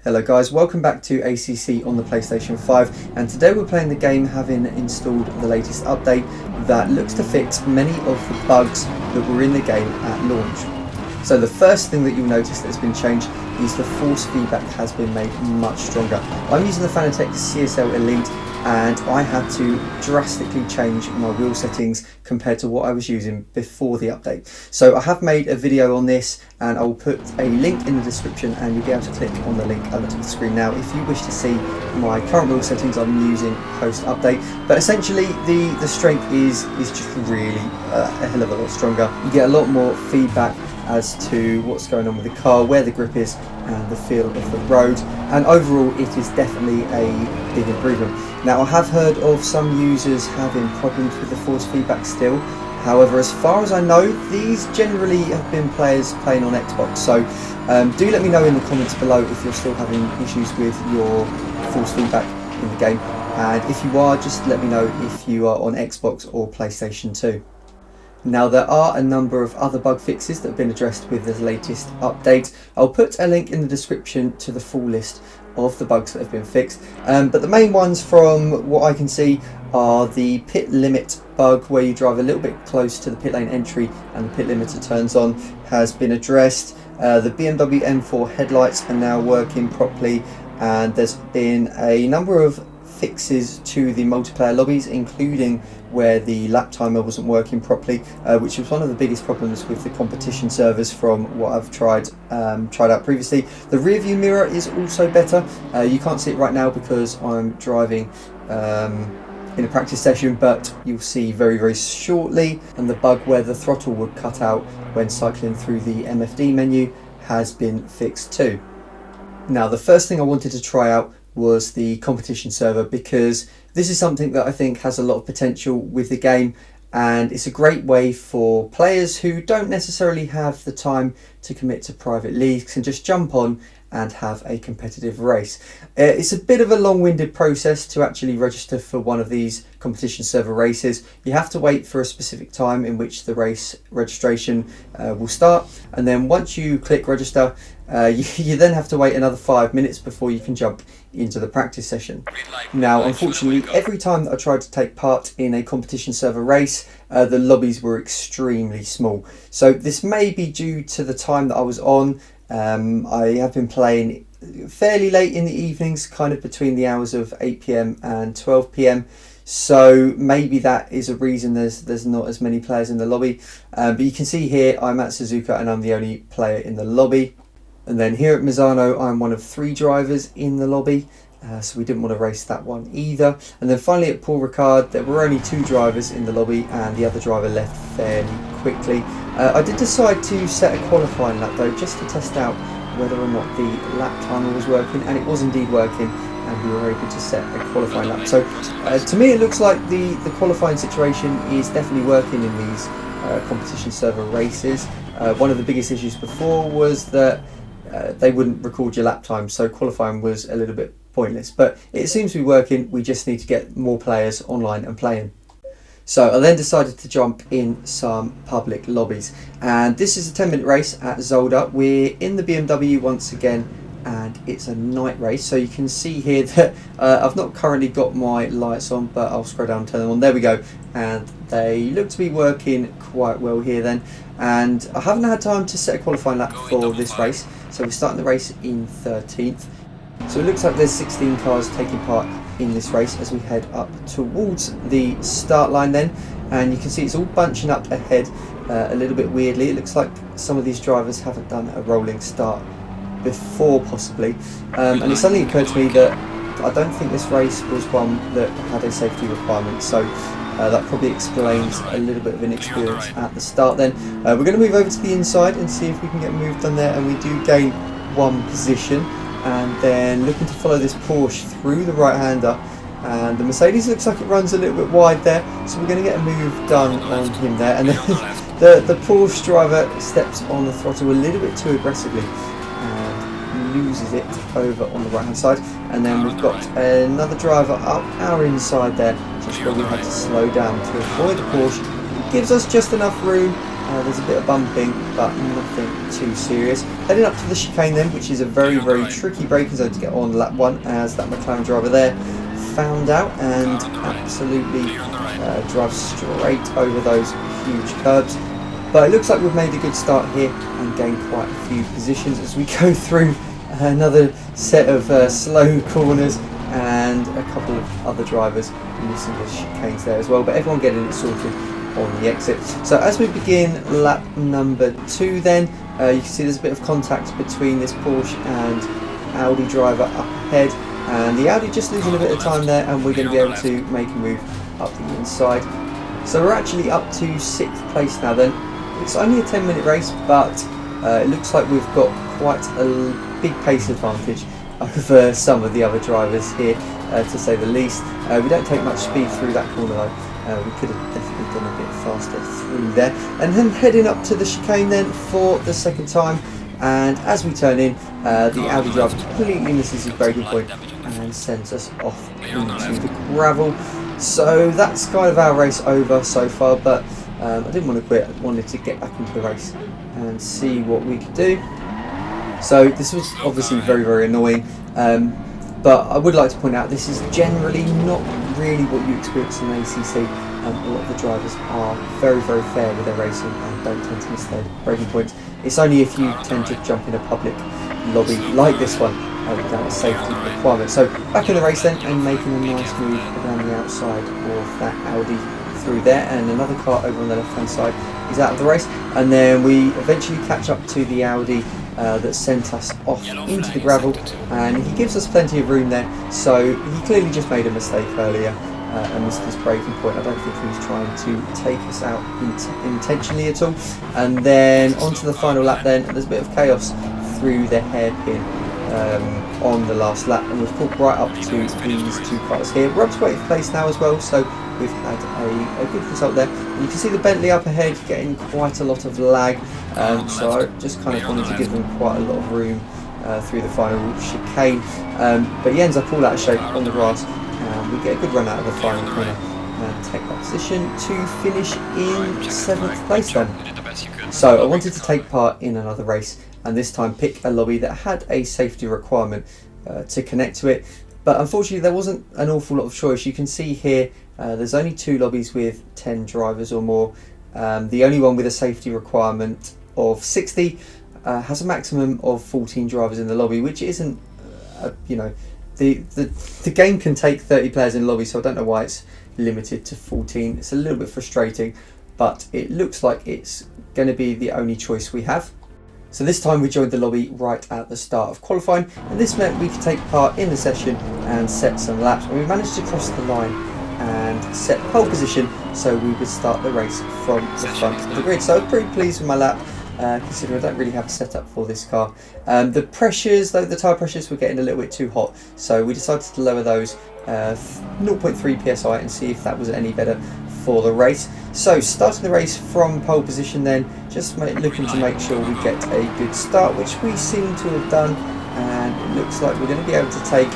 Hello guys, welcome back to ACC on the PlayStation 5, and today we're playing the game having installed the latest update that looks to fix many of the bugs that were in the game at launch. So the first thing that you'll notice that's been changed is the force feedback has been made much stronger. I'm using the Fanatec CSL Elite and I had to drastically change my wheel settings compared to what I was using before the update. So I have made a video on this and I will put a link in the description and you'll be able to click on the link at the top of the screen now if you wish to see my current wheel settings I'm using post update. But essentially the strength is just really a hell of a lot stronger. You get a lot more feedback as to what's going on with the car, where the grip is and the feel of the road, and overall it is definitely a big improvement. Now I have heard of some users having problems with the force feedback still. However, as far as I know, these generally have been players playing on Xbox, so do let me know in the comments below if you're still having issues with your force feedback in the game, and if you are, just let me know if you are on Xbox or PlayStation 2. Now there are a number of other bug fixes that have been addressed with the latest update. I'll put a link in the description to the full list of the bugs that have been fixed, but the main ones from what I can see are the pit limit bug, where you drive a little bit close to the pit lane entry and the pit limiter turns on, has been addressed. The BMW M4 headlights are now working properly, and there's been a number of fixes to the multiplayer lobbies, including where the lap timer wasn't working properly, which was one of the biggest problems with the competition servers from what I've tried out previously. The rear view mirror is also better. You can't see it right now because I'm driving in a practice session, but you'll see very shortly. And the bug where the throttle would cut out when cycling through the MFD menu has been fixed too. Now the first thing I wanted to try out was the competition server, because this is something that I think has a lot of potential with the game, and it's a great way for players who don't necessarily have the time to commit to private leagues and just jump on and have a competitive race. It's a bit of a long-winded process to actually register for one of these competition server races. You have to wait for a specific time in which the race registration will start, and then once you click register, you then have to wait another 5 minutes before you can jump into the practice session. Now unfortunately, every time that I tried to take part in a competition server race, the lobbies were extremely small. So this may be due to the time that I was on. I have been playing fairly late in the evenings, kind of between the hours of 8 PM and 12 PM. So maybe that is a reason there's not as many players in the lobby. But you can see here I'm at Suzuka and I'm the only player in the lobby. And then here at Misano I'm one of 3 drivers in the lobby. So we didn't want to race that one either. And then finally at Paul Ricard there were only 2 drivers in the lobby and the other driver left fairly quickly. I did decide to set a qualifying lap though, just to test out whether or not the lap timer was working, and it was indeed working, and we were able to set a qualifying lap. So to me it looks like the qualifying situation is definitely working in these competition server races. One of the biggest issues before was that they wouldn't record your lap time, so qualifying was a little bit pointless, but it seems to be working. We just need to get more players online and playing. So I then decided to jump in some public lobbies, and this is a 10-minute race at Zolder. We're in the BMW once again, and it's a night race. So you can see here that I've not currently got my lights on, but I'll scroll down and turn them on. There we go, and they look to be working quite well here then. And I haven't had time to set a qualifying lap for this race, so we're starting the race in 13th. So it looks like there's 16 cars taking part in this race as we head up towards the start line then, and you can see it's all bunching up ahead a little bit weirdly. It looks like some of these drivers haven't done a rolling start before possibly, and it suddenly occurred to me that I don't think this race was one that had a safety requirement, so that probably explains a little bit of inexperience at the start then. We're going to move over to the inside and see if we can get moved on there, and we do gain 1 position. And then looking to follow this Porsche through the right-hander, and the Mercedes looks like it runs a little bit wide there, so we're going to get a move done on him there. And then the Porsche driver steps on the throttle a little bit too aggressively and loses it over on the right-hand side. And then we've got another driver up our inside there, just where we had to slow down to avoid the Porsche. It gives us just enough room There's a bit of bumping, but nothing too serious. Heading up to the chicane then, which is a very, very tricky braking zone to get on lap 1, as that McLaren driver there found out and absolutely drives straight over those huge curbs. But it looks like we've made a good start here and gained quite a few positions as we go through another set of slow corners, and a couple of other drivers missing the chicanes there as well, but everyone getting it sorted on the exit. So as we begin lap number 2 then, you can see there's a bit of contact between this Porsche and Audi driver up ahead, and the Audi just losing a bit of time there, and we're going to be able to make a move up the inside. So we're actually up to 6th place now then. It's only a 10-minute race, but it looks like we've got quite a big pace advantage over some of the other drivers here, to say the least. We don't take much speed through that corner though. We could have definitely gone a bit faster through there. And then heading up to the chicane then for the second time, and as we turn in, the Audi driver completely misses his braking point and sends us off into the gravel. So that's kind of our race over so far, but I didn't want to quit. I wanted to get back into the race and see what we could do. So this was obviously very, very annoying, but I would like to point out this is generally not really what you experience in ACC. A lot of the drivers are very, very fair with their racing and don't tend to miss their braking points. It's only if you tend to jump in a public lobby like this one without a safety requirement. So back in the race then, and making a nice move around the outside of that Audi through there, and another car over on the left hand side is out of the race, and then we eventually catch up to the Audi that sent us off into the gravel, and he gives us plenty of room there. So he clearly just made a mistake earlier and missed his braking point. I don't think he was trying to take us out intentionally at all. And then onto the final lap then, and there's a bit of chaos through the hairpin on the last lap, and we've caught right up to these two cars here. We're up to 8th place now as well, so we've had a good result there. And you can see the Bentley up ahead getting quite a lot of lag, so I just kind of wanted to give them quite a lot of room through the final chicane, but he ends up all out of shape on the grass, and we get a good run out of the final corner and take that position to finish in 7th place then. So I wanted to take part in another race, and this time pick a lobby that had a safety requirement to connect to it, but unfortunately there wasn't an awful lot of choice. You can see here there's only 2 lobbies with 10 drivers or more. The only one with a safety requirement of 60 has a maximum of 14 drivers in the lobby, which isn't, you know, the game can take 30 players in the lobby, so I don't know why it's limited to 14. It's a little bit frustrating, but it looks like it's going to be the only choice we have. So this time we joined the lobby right at the start of qualifying, and this meant we could take part in the session and set some laps, and we managed to cross the line and set pole position so we would start the race from the front of the grid. So I was pretty pleased with my lap, considering I don't really have a setup for this car. The pressures, though, the tyre pressures were getting a little bit too hot, so we decided to lower those 0.3 psi and see if that was any better for the race. So starting the race from pole position then, just looking to make sure we get a good start, which we seem to have done, and it looks like we're going to be able to take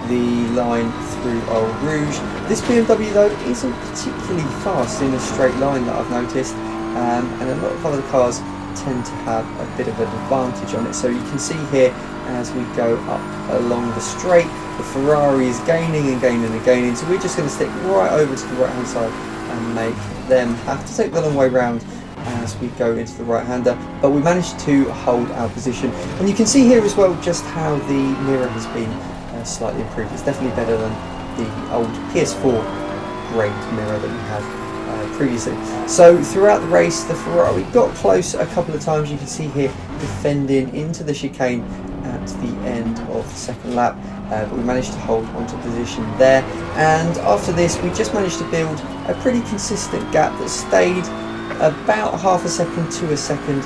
the line through Eau Rouge. This BMW though isn't particularly fast in a straight line that I've noticed, and a lot of other cars tend to have a bit of an advantage on it. So you can see here as we go up along the straight, the Ferrari is gaining and gaining and gaining, so we're just going to stick right over to the right hand side and make them have to take the long way round as we go into the right-hander, but we managed to hold our position. And you can see here as well just how the mirror has been slightly improved. It's definitely better than the old PS4 grade mirror that we had previously. So throughout the race, the Ferrari got close a couple of times. You can see here defending into the chicane at the end of the second lap, but we managed to hold onto position there. And after this, we just managed to build a pretty consistent gap that stayed about half a second to a second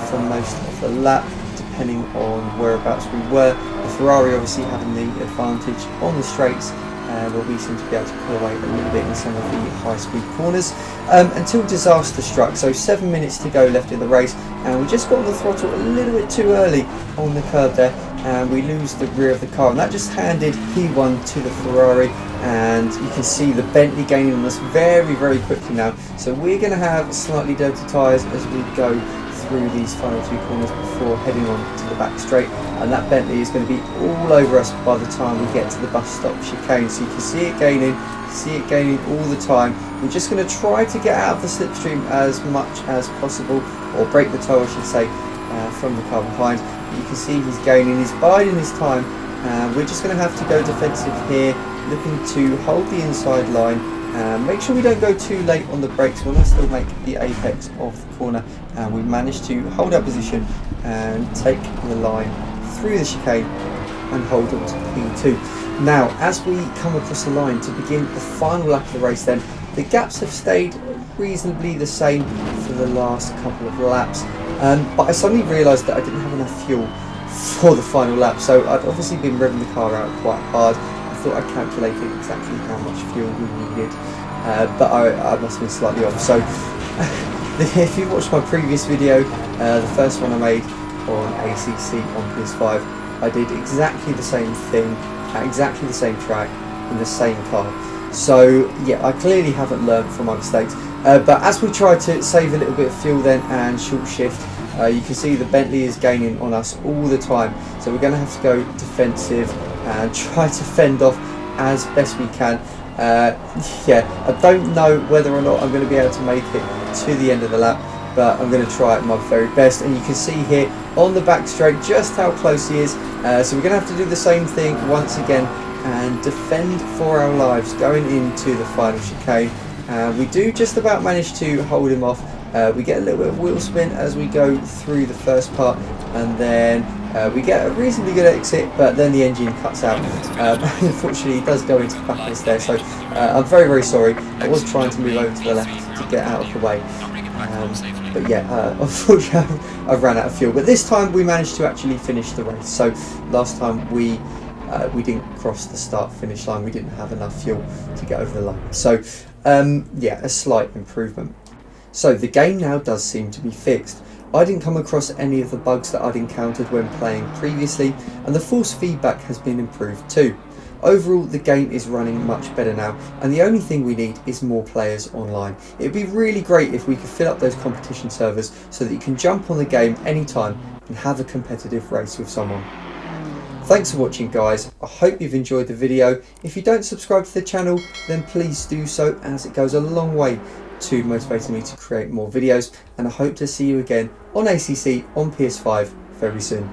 for most of the lap, depending on whereabouts we were. The Ferrari obviously having the advantage on the straights, where we seem to be able to pull away a little bit in some of the high-speed corners, until disaster struck. So 7 minutes to go left in the race, and we just got on the throttle a little bit too early on the curb there, and we lose the rear of the car, and that just handed P1 to the Ferrari, and you can see the Bentley gaining on us very, very quickly now. So we're going to have slightly dirty tyres as we go through these final 2 corners before heading on to the back straight, and that Bentley is going to be all over us by the time we get to the bus stop chicane. So you can see it gaining all the time. We're just going to try to get out of the slipstream as much as possible, or break the toe I should say, from the car behind. You can see he's gaining, he's biding his time, and we're just going to have to go defensive here, looking to hold the inside line and make sure we don't go too late on the brakes. We'll still make the apex of the corner, and we managed to hold our position and take the line through the chicane and hold on to P2. Now as we come across the line to begin the final lap of the race, then the gaps have stayed reasonably the same for the last couple of laps, but I suddenly realised that I didn't have enough fuel for the final lap. So I'd obviously been revving the car out quite hard. I thought I calculated exactly how much fuel we needed, but I must have been slightly off. So if you watched my previous video, the first one I made on ACC on PS5, I did exactly the same thing at exactly the same track in the same car. So yeah, I clearly haven't learned from my mistakes, but as we try to save a little bit of fuel then and short shift, you can see the Bentley is gaining on us all the time, so we're going to have to go defensive and try to fend off as best we can. Yeah, I don't know whether or not I'm going to be able to make it to the end of the lap, but I'm going to try my very best. And you can see here on the back straight just how close he is, so we're going to have to do the same thing once again and defend for our lives going into the final chicane. We do just about manage to hold him off. We get a little bit of wheel spin as we go through the first part, and then we get a reasonably good exit, but then the engine cuts out. Unfortunately it does go into the back of there, so I'm very, very sorry. I was trying to move over to the left to get out of the way, but yeah, unfortunately I've ran out of fuel. But this time we managed to actually finish the race. So last time we didn't cross the start finish line, we didn't have enough fuel to get over the line. So yeah, a slight improvement. So the game now does seem to be fixed. I didn't come across any of the bugs that I'd encountered when playing previously, and the force feedback has been improved too. Overall, the game is running much better now, and the only thing we need is more players online. It'd be really great if we could fill up those competition servers so that you can jump on the game anytime and have a competitive race with someone. Thanks for watching guys, I hope you've enjoyed the video. If you don't subscribe to the channel, then please do so, as it goes a long way to motivating me to create more videos, and I hope to see you again on ACC on PS5 very soon.